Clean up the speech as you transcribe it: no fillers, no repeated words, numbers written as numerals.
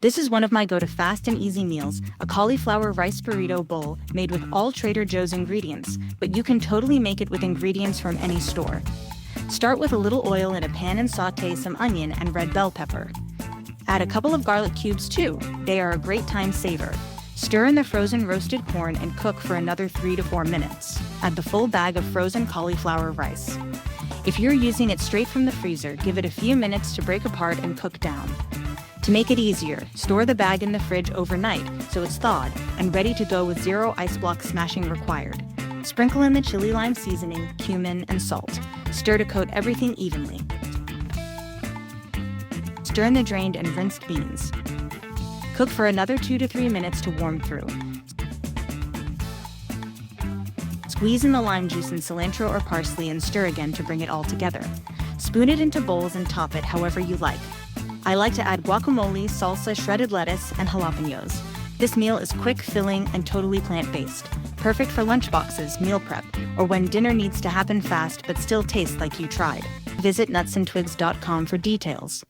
This is one of my go-to fast and easy meals, a cauliflower rice burrito bowl made with all Trader Joe's ingredients, but you can totally make it with ingredients from any store. Start with a little oil in a pan and sauté some onion and red bell pepper. Add a couple of garlic cubes too, they are a great time saver. Stir in the frozen roasted corn and cook for another 3 to 4 minutes. Add the full bag of frozen cauliflower rice. If you're using it straight from the freezer, give it a few minutes to break apart and cook down. To make it easier, store the bag in the fridge overnight so it's thawed and ready to go with 0 ice block smashing required. Sprinkle in the chili lime seasoning, cumin, and salt. Stir to coat everything evenly. Stir in the drained and rinsed beans. Cook for another 2 to 3 minutes to warm through. Squeeze in the lime juice and cilantro or parsley and stir again to bring it all together. Spoon it into bowls and top it however you like. I like to add guacamole, salsa, shredded lettuce, and jalapenos. This meal is quick, filling, and totally plant-based. Perfect for lunchboxes, meal prep, or when dinner needs to happen fast but still taste like you tried. Visit nutsandtwigs.com for details.